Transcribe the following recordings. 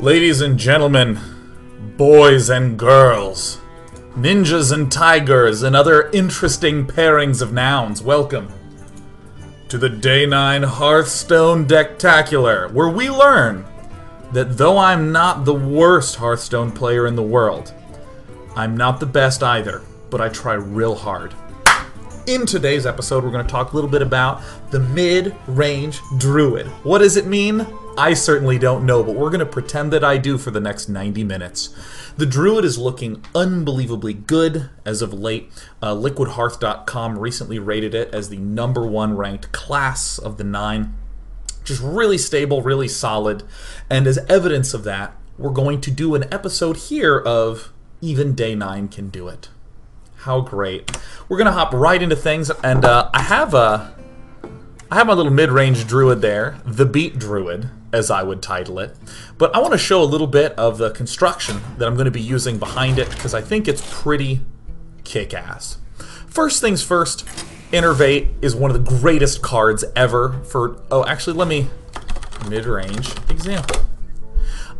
Ladies and gentlemen, boys and girls, ninjas and tigers, and other interesting pairings of nouns, welcome to the Day 9 Hearthstone Decktacular, where we learn that though I'm not the worst Hearthstone player in the world, I'm not the best either, but I try real hard. In today's episode, we're going to talk a little bit about the Midrange Druid. What does it mean? I certainly don't know, but we're going to pretend that I do for the next 90 minutes. The Druid is looking unbelievably good as of late. LiquidHearth.com recently rated it as the #1 ranked class of the 9. Just really stable, really solid. And as evidence of that, we're going to do an episode here of Even Day 9 Can Do It. How great. We're going to hop right into things, and I have my little mid-range druid there, the Beat Druid, as I would title it. But I want to show a little bit of the construction that I'm going to be using behind it, because I think it's pretty kick-ass. First things first, Innervate is one of the greatest cards ever for... Oh, actually, let me... Mid-range example.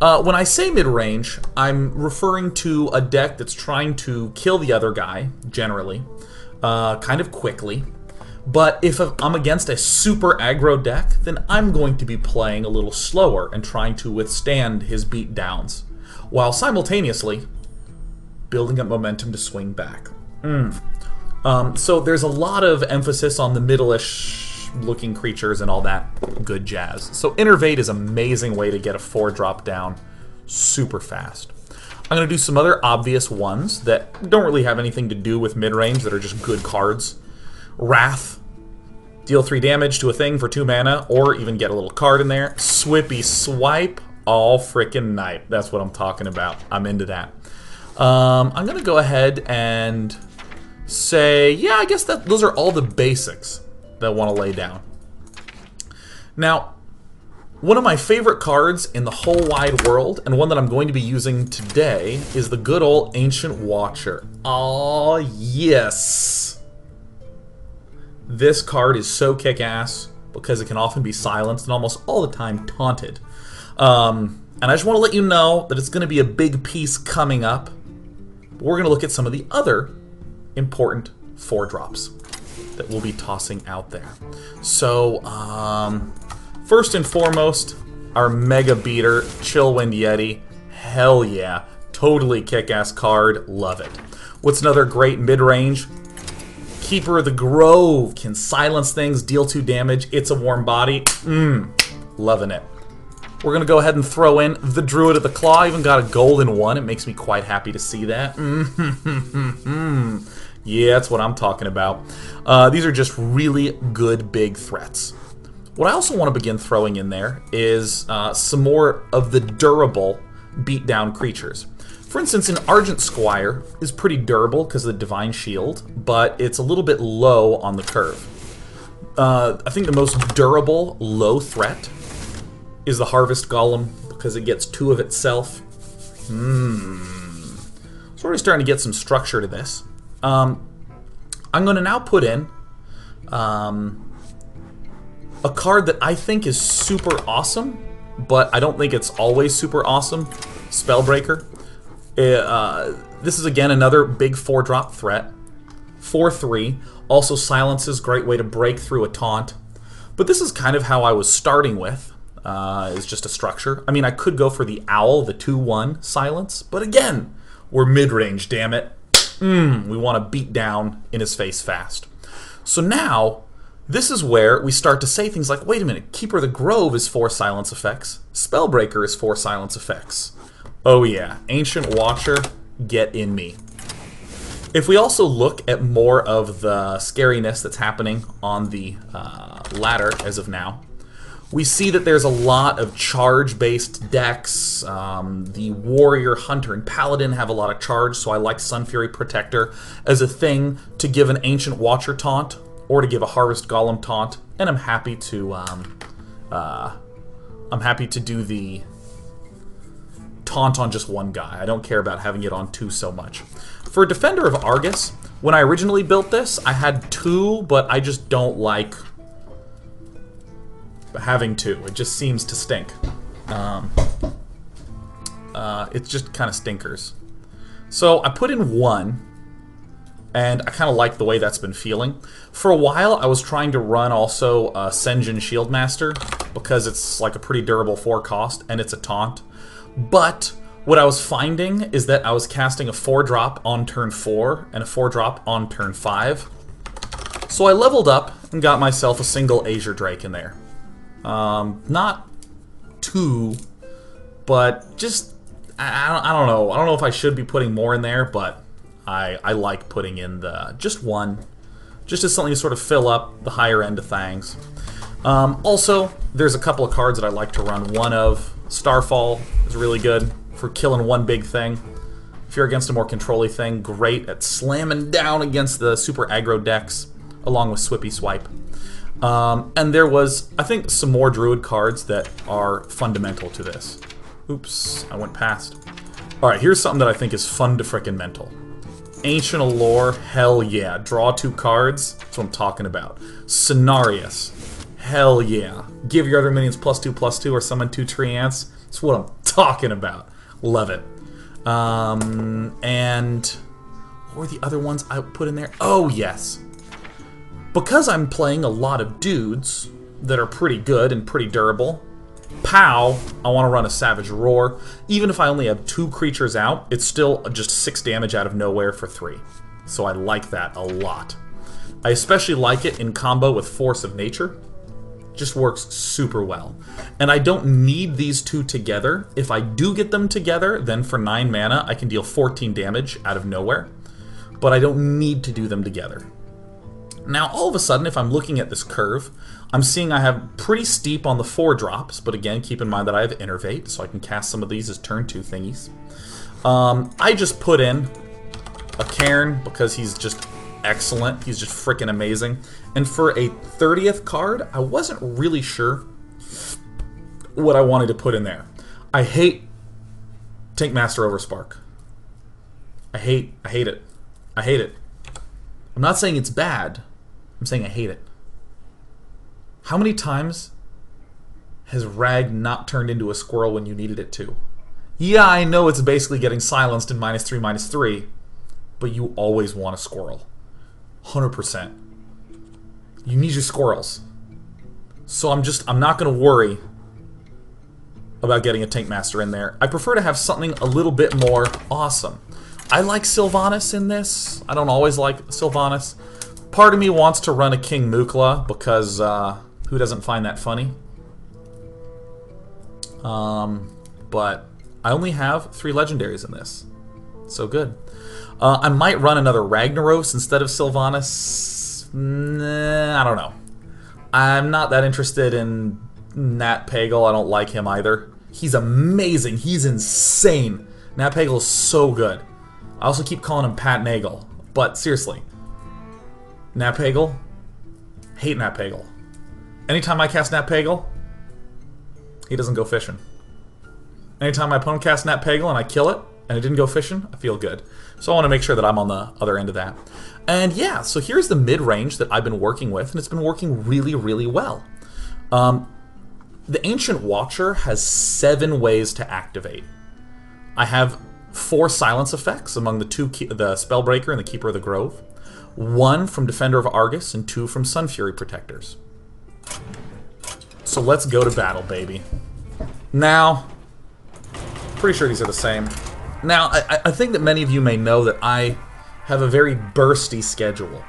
When I say mid-range, I'm referring to a deck that's trying to kill the other guy, generally, kind of quickly. But if I'm against a super aggro deck, then I'm going to be playing a little slower and trying to withstand his beatdowns, while simultaneously building up momentum to swing back. So there's a lot of emphasis on the middle-ish looking creatures and all that good jazz. So Innervate is an amazing way to get a 4-drop down super fast. I'm going to do some other obvious ones that don't really have anything to do with mid-range, that are just good cards. Wrath, deal 3 damage to a thing for 2 mana, or even get a little card in there. Swippy Swipe, all frickin' night. That's what I'm talking about. I'm into that. I'm going to go ahead and say, yeah, I guess that those are all the basics that I want to lay down. Now, one of my favorite cards in the whole wide world, and one that I'm going to be using today, is the good old Ancient Watcher. Oh yes! This card is so kick-ass because it can often be silenced and almost all the time taunted. And I just want to let you know that it's going to be a big piece coming up. We're going to look at some of the other important 4-drops that we'll be tossing out there. So, first and foremost, our Mega Beater, Chillwind Yeti. Hell yeah. Totally kick-ass card. Love it. What's another great mid-range? Keeper of the Grove. Can silence things, deal 2 damage. It's a warm body. Loving it. We're going to go ahead and throw in the Druid of the Claw. Even got a golden one. It makes me quite happy to see that. Yeah, that's what I'm talking about. These are just really good big threats. What I also want to begin throwing in there is some more of the durable beatdown creatures. For instance, an Argent Squire is pretty durable because of the Divine Shield, but it's a little bit low on the curve. I think the most durable low threat is the Harvest Golem, because it gets 2 of itself. So we're already starting to get some structure to this. I'm going to now put in a card that I think is super awesome, but I don't think it's always super awesome. Spellbreaker. This is again another big 4-drop threat. 4/3. Also silences, great way to break through a taunt. But this is kind of how I was starting with, is just a structure. I mean, I could go for the Owl, the 2/1 silence, but again, we're mid-range, damn it. We want to beat down in his face fast. So now, this is where we start to say things like, wait a minute, Keeper of the Grove is 4 silence effects. Spellbreaker is 4 silence effects. Oh yeah, Ancient Watcher, get in me. If we also look at more of the scariness that's happening on the ladder as of now, we see that there's a lot of charge-based decks. The Warrior, Hunter, and Paladin have a lot of charge, so I like Sunfury Protector as a thing to give an Ancient Watcher taunt, or to give a Harvest Golem taunt, and I'm happy to do the taunt on just one guy. I don't care about having it on 2 so much. For Defender of Argus, when I originally built this, I had 2, but I just don't like having 2. It just seems to stink. it just kind of stinkers. So I put in 1, and I kind of like the way that's been feeling. For a while, I was trying to run also Senjin Shieldmaster, because it's like a pretty durable 4 cost, and it's a taunt. But what I was finding is that I was casting a 4-drop on turn 4, and a 4-drop on turn 5. So I leveled up and got myself a single Azure Drake in there. Not 2, but just, I don't know. I don't know if I should be putting more in there, but I like putting in just 1. Just as something to sort of fill up the higher end of things. Also, there's a couple of cards that I like to run. One of Starfall is really good for killing one big thing. If you're against a more control-y thing, great at slamming down against the super aggro decks, along with Swippy Swipe. And there was, I think, some more Druid cards that are fundamental to this. Oops, I went past. Alright, here's something that I think is fun to frickin' mental. Ancient Allure, hell yeah. Draw 2 cards, that's what I'm talking about. Cenarius, hell yeah. Give your other minions +2/+2 or summon 2 Treants, that's what I'm talking about. Love it. And what were the other ones I put in there? Oh, yes. Because I'm playing a lot of dudes that are pretty good and pretty durable, pow, I want to run a Savage Roar. Even if I only have 2 creatures out, it's still just 6 damage out of nowhere for 3. So I like that a lot. I especially like it in combo with Force of Nature. Just works super well. And I don't need these 2 together. If I do get them together, then for 9 mana, I can deal 14 damage out of nowhere. But I don't need to do them together. Now, all of a sudden, if I'm looking at this curve, I'm seeing I have pretty steep on the 4 drops, but again, keep in mind that I have Innervate, so I can cast some of these as turn 2 thingies. I just put in a Cairn because he's just excellent. He's just freaking amazing. And for a 30th card, I wasn't really sure what I wanted to put in there. I hate Tankmaster over Spark. I hate it. I hate it. I'm not saying it's bad. I'm saying I hate it. How many times has Rag not turned into a squirrel when you needed it to? Yeah, I know it's basically getting silenced in -3/-3, but you always want a squirrel. 100%. You need your squirrels. So I'm not going to worry about getting a Tankmaster in there. I prefer to have something a little bit more awesome. I like Sylvanas in this. I don't always like Sylvanas. Part of me wants to run a King Mukla because who doesn't find that funny? But I only have 3 legendaries in this. So good. I might run another Ragnaros instead of Sylvanas. Nah, I don't know. I'm not that interested in Nat Pagal. I don't like him either. He's amazing. He's insane. Nat Pagal is so good. I also keep calling him Pat Nagel. But seriously. Nat Pagal? Hate Nat Pagal. Anytime I cast Nat Pagal, he doesn't go fishing. Anytime my opponent casts Nat Pagal and I kill it, and it didn't go fishing, I feel good. So I want to make sure that I'm on the other end of that. And yeah, so here's the mid-range that I've been working with, and it's been working really, really well. The Ancient Watcher has 7 ways to activate. I have 4 silence effects among the Spellbreaker and the Keeper of the Grove. 1 from Defender of Argus and 2 from Sun Fury Protectors. So let's go to battle, baby. Now, pretty sure these are the same. Now, I think that many of you may know that I have a very bursty schedule,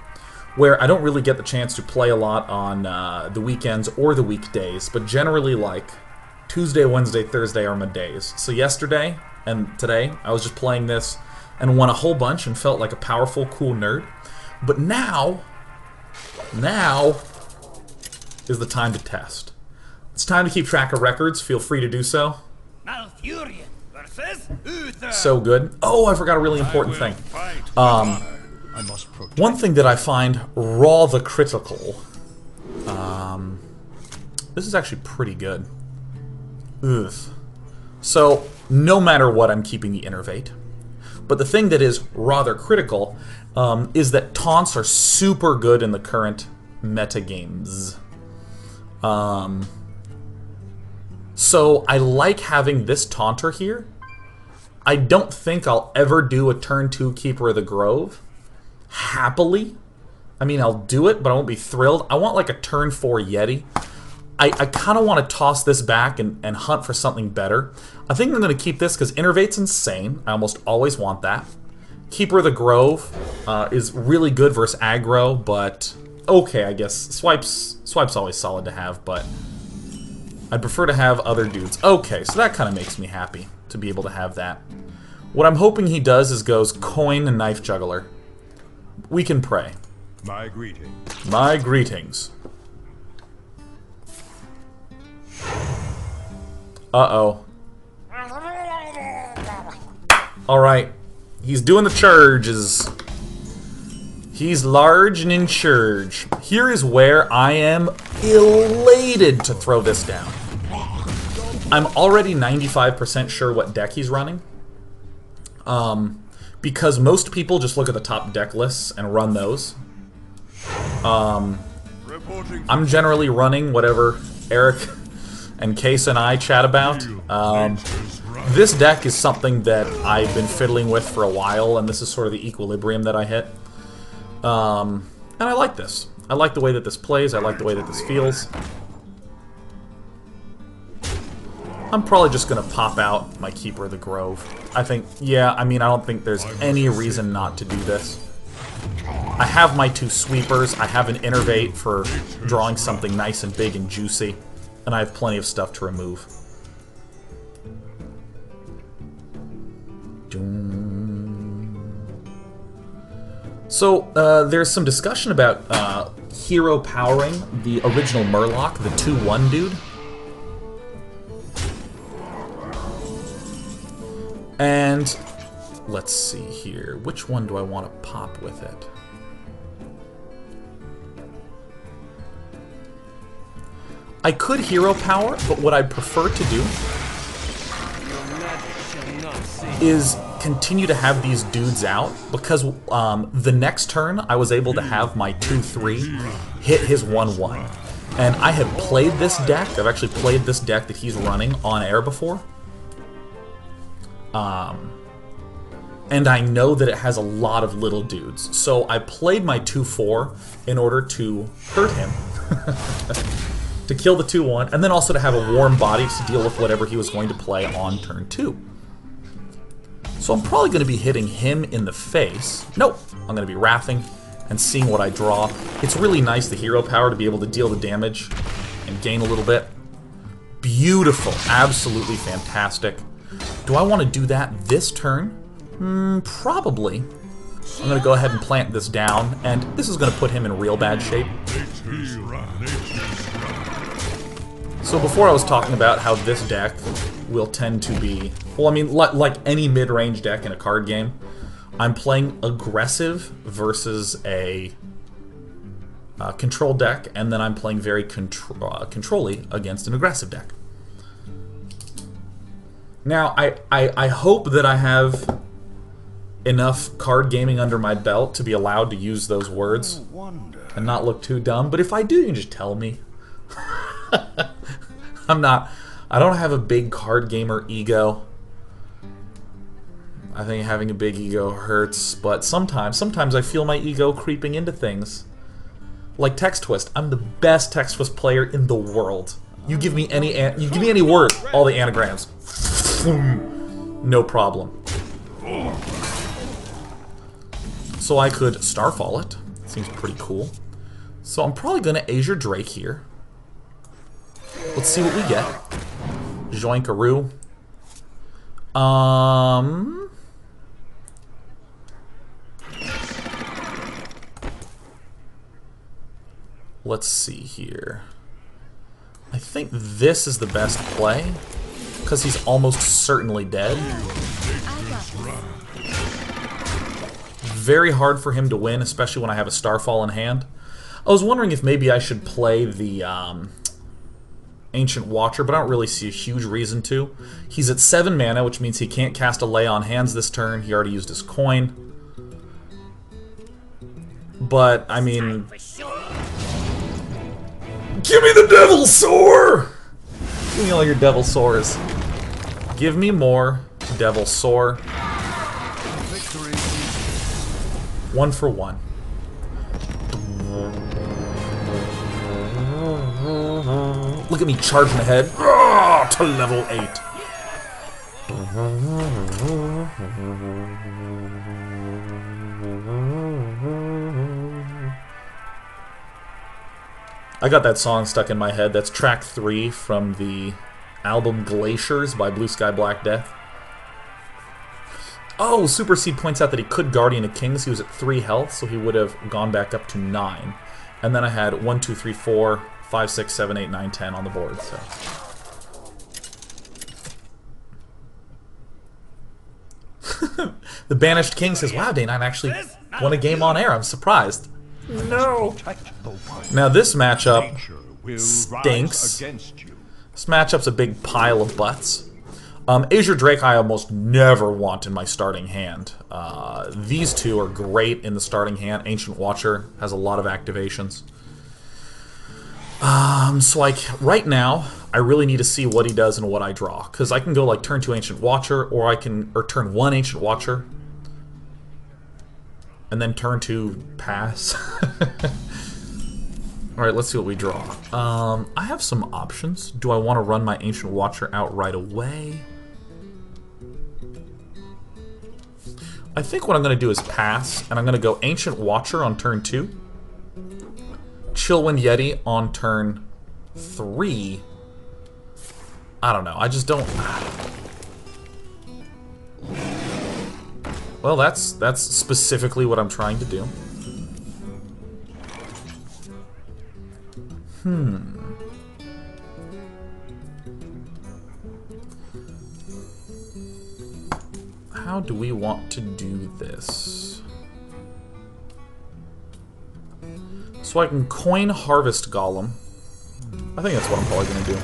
where I don't really get the chance to play a lot on the weekends or the weekdays, but generally like Tuesday, Wednesday, Thursday are my days. So yesterday and today, I was just playing this and won a whole bunch and felt like a powerful, cool nerd. But now is the time to test. It's time to keep track of records. Feel free to do so. Malfurion versus Uther. So good. Oh, I forgot a really important thing. One thing that I find raw the critical. This is actually pretty good. Ugh. So, no matter what, I'm keeping the Innervate. But the thing that is rather critical is that taunts are super good in the current meta games. So I like having this taunter here I don't think I'll ever do a turn 2 Keeper of the Grove. Happily. I mean, I'll do it, but I won't be thrilled. I want like a turn 4 Yeti. I kind of want to toss this back and hunt for something better. I think I'm going to keep this because Innervate's insane. I almost always want that. Keeper of the Grove is really good versus aggro, but okay, I guess. Swipe's always solid to have, but I'd prefer to have other dudes. Okay, so that kind of makes me happy to be able to have that. What I'm hoping he does is goes Coin and Knife Juggler. We can pray. My greetings. My greetings. Uh-oh. Alright. He's doing the charges. He's large and in charge. Here is where I am elated to throw this down. I'm already 95% sure what deck he's running. Because most people just look at the top deck lists and run those. I'm generally running whatever Eric and Case and I chat about. This deck is something that I've been fiddling with for a while, and this is sort of the equilibrium that I hit. And I like this. I like the way that this plays. I like the way that this feels. I'm probably just going to pop out my Keeper of the Grove. I think, yeah, I mean, I don't think there's any reason not to do this. I have my 2 sweepers. I have an innervate for drawing something nice and big and juicy. And I have plenty of stuff to remove. So, there's some discussion about hero powering the original Murloc, the 2/1 dude. And let's see here. Which one do I want to pop with it? I could hero power, but what I'd prefer to do is continue to have these dudes out, because the next turn I was able to have my 2/3 hit his 1/1. And I have played this deck. I've actually played this deck that he's running on air before. And I know that it has a lot of little dudes. So I played my 2/4 in order to hurt him. To kill the 2/1, and then also to have a warm body to deal with whatever he was going to play on turn 2. So I'm probably going to be hitting him in the face. Nope. I'm going to be wrathing and seeing what I draw. It's really nice, the hero power, to be able to deal the damage and gain a little bit. Beautiful. Absolutely fantastic. Do I want to do that this turn? Probably. I'm going to go ahead and plant this down, and this is going to put him in real bad shape. So before I was talking about how this deck will tend to be, well, I mean, like any mid-range deck in a card game, I'm playing aggressive versus a control deck, and then I'm playing very control-y against an aggressive deck. Now, I hope that I have enough card gaming under my belt to be allowed to use those words and not look too dumb, but if I do, you can just tell me. I don't have a big card gamer ego. I think having a big ego hurts, but sometimes I feel my ego creeping into things. Like Text Twist. I'm the best Text Twist player in the world. You give me any word, all the anagrams. No problem. So I could Starfall it. Seems pretty cool. So I'm probably going to Azure Drake here. Let's see what we get. Joinkaroo. Let's see here. I think this is the best play, because he's almost certainly dead. Very hard for him to win, especially when I have a Starfall in hand. I was wondering if maybe I should play the Ancient Watcher, but I don't really see a huge reason to. He's at 7 mana, which means he can't cast a Lay on Hands this turn. He already used his coin. But, I mean... Give me the Devil Sore! Give me all your Devil Sores. Give me more Devil Soar. Victory. 1 for 1. Look at me charging ahead to level 8. I got that song stuck in my head. That's track 3 from the album Glaciers by Blue Sky Black Death. Oh, Super Seed points out that he could Guardian of Kings. He was at 3 health, so he would have gone back up to 9. And then I had 1, 2, 3, 4, 5, 6, 7, 8, 9, 10 on the board, so. The Banished King says, wow, Day9 actually won a game on air. I'm surprised. No. Now this matchup stinks. This matchup's a big pile of butts. Azure Drake I almost never want in my starting hand. These two are great in the starting hand. Ancient Watcher has a lot of activations. So like right now, I really need to see what he does and what I draw, because I can go like turn 2 Ancient Watcher, or turn 1 Ancient Watcher, and then turn 2 pass. Alright, let's see what we draw. I have some options. Do I want to run my Ancient Watcher out right away? I think what I'm going to do is pass, and I'm going to go Ancient Watcher on turn 2, Chillwind Yeti on turn 3. I don't know, I just don't... Well, that's specifically what I'm trying to do. How do we want to do this? So I can coin Harvest Golem. I think that's what I'm probably going to do.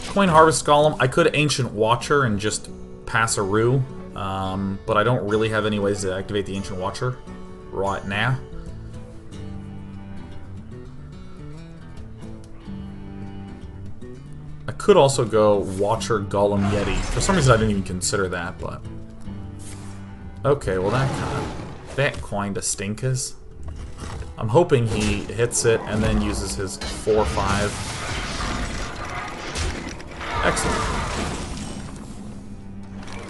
Coin Harvest Golem. I could Ancient Watcher and just pass a Rue, but I don't really have any ways to activate the Ancient Watcher right now. I could also go Watcher Golem Yeti. For some reason I didn't even consider that, but... Okay, well that kinda stinkers. I'm hoping he hits it and then uses his 4/5. Excellent.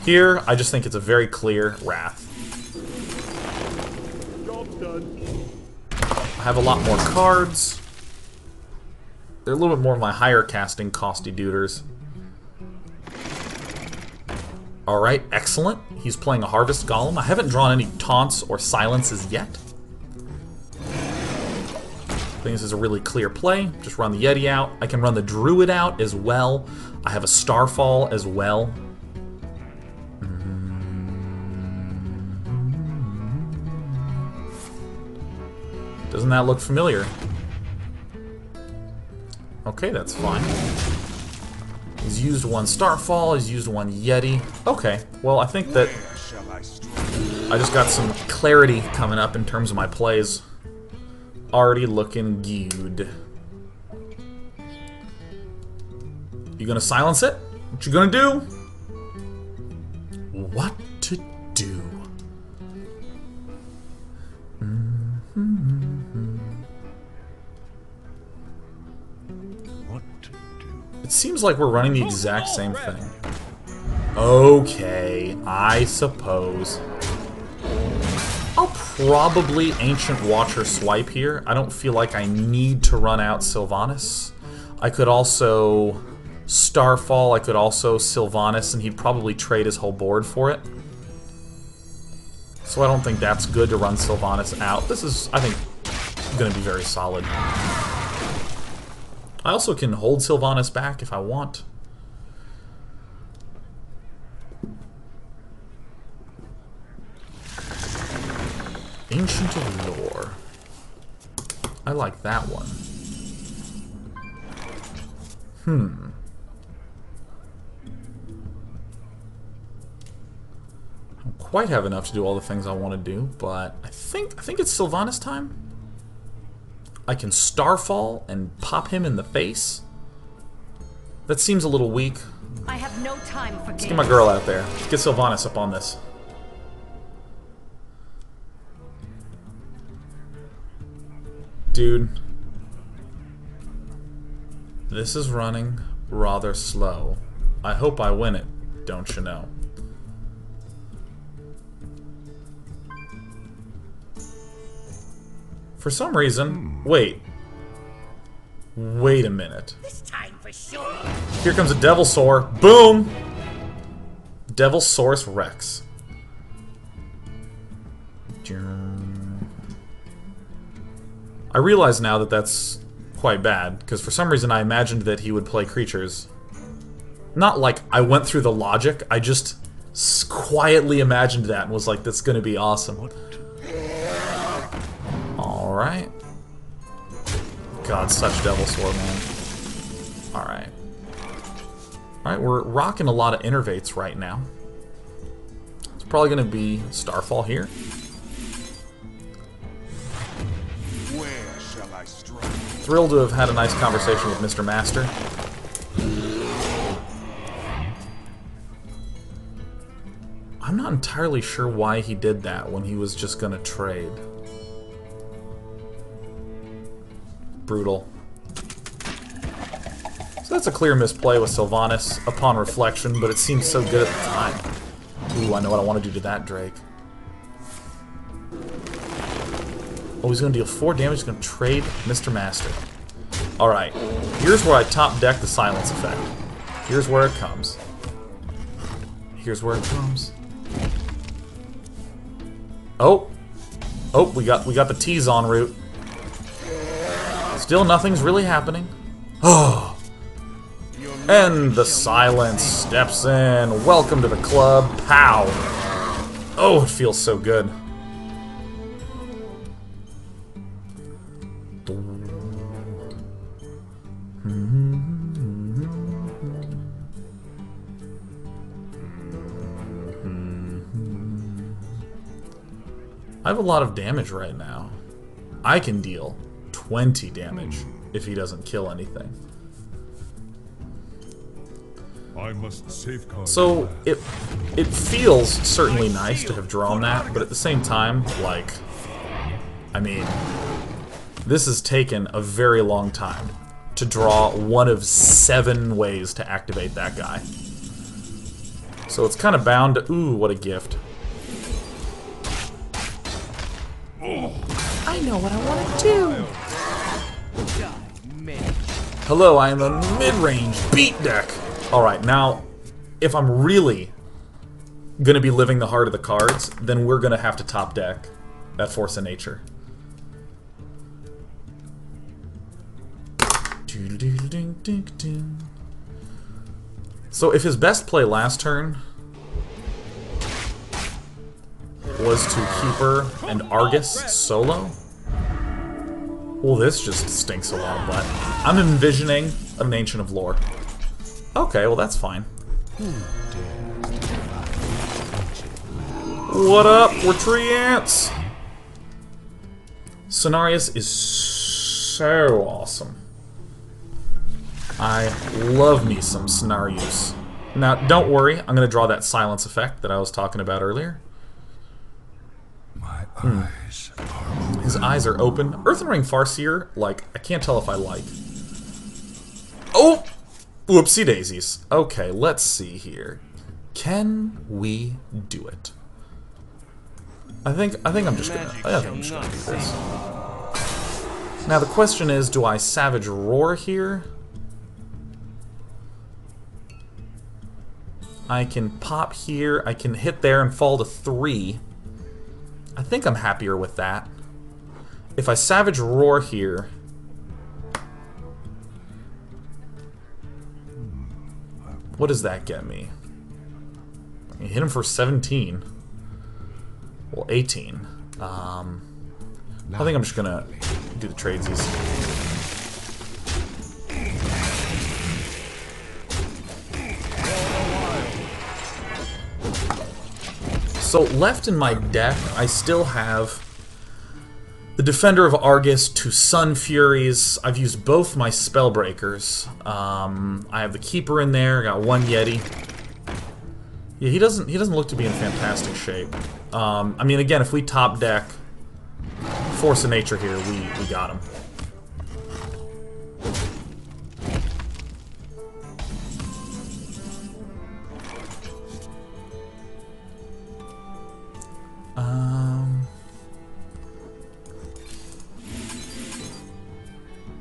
Here, I just think it's a very clear Wrath. I have a lot more cards. They're a little bit more of my higher casting costy duders. Alright, excellent. He's playing a Harvest Golem. I haven't drawn any taunts or silences yet. I think this is a really clear play. Just run the Yeti out. I can run the Druid out as well. I have a Starfall as well. Doesn't that look familiar? Okay, that's fine. He's used 1 Starfall, he's used 1 Yeti. Okay, well I think that I just got some clarity coming up in terms of my plays. Already looking good. You gonna silence it? What you gonna do? What to do? It seems like we're running the exact same thing. Okay, I suppose. I'll probably Ancient Watcher swipe here. I don't feel like I need to run out Sylvanas. I could also Starfall, I could also Sylvanas, and he'd probably trade his whole board for it. So I don't think that's good to run Sylvanas out. This is, I think, going to be very solid. I also can hold Sylvanas back if I want. Ancient of Lore. I like that one. I don't quite have enough to do all the things I want to do, but I think it's Sylvanas time. I can Starfall and pop him in the face. That seems a little weak. I have no time for Let's get my girl out there. Let's get Sylvanas up on this. Dude. This is running rather slow. I hope I win it, don't you know? For some reason... Wait. Wait a minute. This time for sure. Here comes a Devilsaur. Boom! Devilsaurus Rex. I realize now that that's quite bad, because for some reason I imagined that he would play creatures. Not like I went through the logic, I just quietly imagined that and was like, that's gonna be awesome. Alright. God, such Devilsaur, man. Alright. Alright, we're rocking a lot of innervates right now. It's probably gonna be Starfall here. Where shall I strike? Thrilled to have had a nice conversation with Mr. Master. I'm not entirely sure why he did that when he was just gonna trade. Brutal. So that's a clear misplay with Sylvanas upon reflection, but it seems so good at the time. Ooh, I know what I want to do to that Drake. Oh, he's going to deal 4 damage. He's going to trade Mr. Master. Alright. Here's where I top deck the silence effect. Here's where it comes. Here's where it comes. Oh! Oh, we got the T's en route. Still nothing's really happening. Oh! And the silence steps in. Welcome to the club. Pow! Oh, it feels so good. I have a lot of damage right now. I can deal 20 damage if he doesn't kill anything. I must safeguard. So it feels certainly nice to have drawn that, but at the same time, like, I mean, this has taken a very long time to draw one of 7 ways to activate that guy. So it's kind of bound to... Ooh, what a gift. I know what I want to do. Hello, I am a mid-range beat deck. Alright, now, if I'm really gonna be living the heart of the cards, then we're gonna have to top deck that Force of Nature. So if his best play last turn was to Keeper and Argus solo, well, this just stinks a lot of butt. I'm envisioning an Ancient of Lore. Okay, well that's fine. What up? We're tree ants! Cenarius is so awesome. I love me some Cenarius. Now, don't worry, I'm going to draw that silence effect that I was talking about earlier. My eyes are His eyes are open. Earthen Ring Farseer, like, I can't tell if I like. Oh! Whoopsie daisies. Okay, let's see here. Can we do it? I think I'm just gonna do this. Now the question is, do I Savage Roar here? I can pop here, I can hit there and fall to 3. I think I'm happier with that. If I Savage Roar here... What does that get me? I hit him for 17. Well, 18. I think I'm just gonna do the tradesies. So left in my deck, I still have The Defender of Argus to Sun Furies. I've used both my Spellbreakers. I have the Keeper in there. Got one Yeti. Yeah, he doesn't look to be in fantastic shape. I mean, again, if we top deck Force of Nature here, we got him.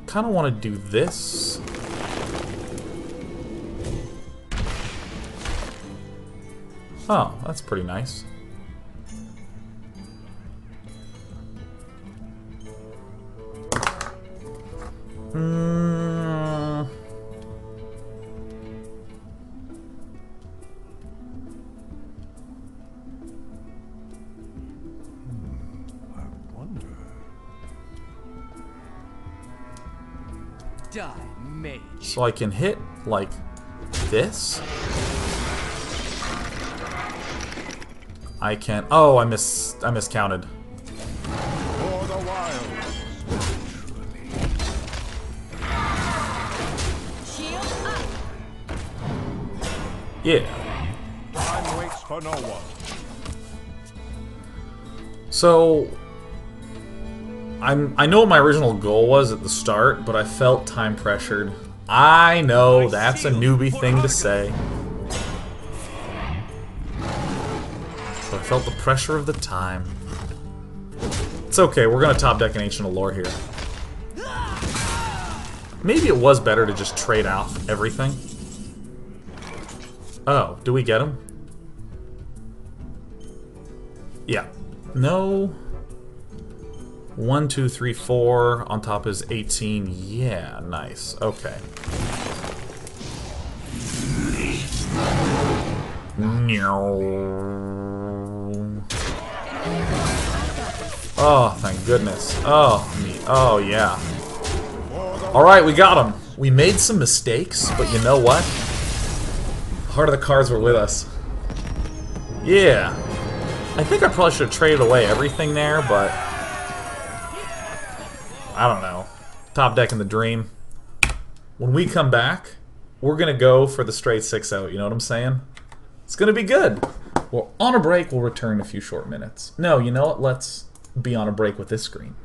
Kind of want to do this. Oh, that's pretty nice. So I can hit like this. I can. Oh, I miscounted. For the wild. Shield up. Yeah. Time waits for no one. So I know what my original goal was at the start, but I felt time pressured. I know, that's a newbie thing to say. So I felt the pressure of the time. It's okay, we're gonna top deck an Ancient Allure here. Maybe it was better to just trade off everything. Oh, do we get him? Yeah. No. 1, 2, 3, 4. On top is 18. Yeah, nice. Okay. Oh, thank goodness. Oh, yeah. Alright, we got him. We made some mistakes, but you know what? Heart of the cards were with us. Yeah. I think I probably should have traded away everything there, but I don't know. Top deck in the dream. When we come back, we're going to go for the straight 6-0. You know what I'm saying? It's going to be good. Well, on a break, we'll return in a few short minutes. No, you know what? Let's be on a break with this screen.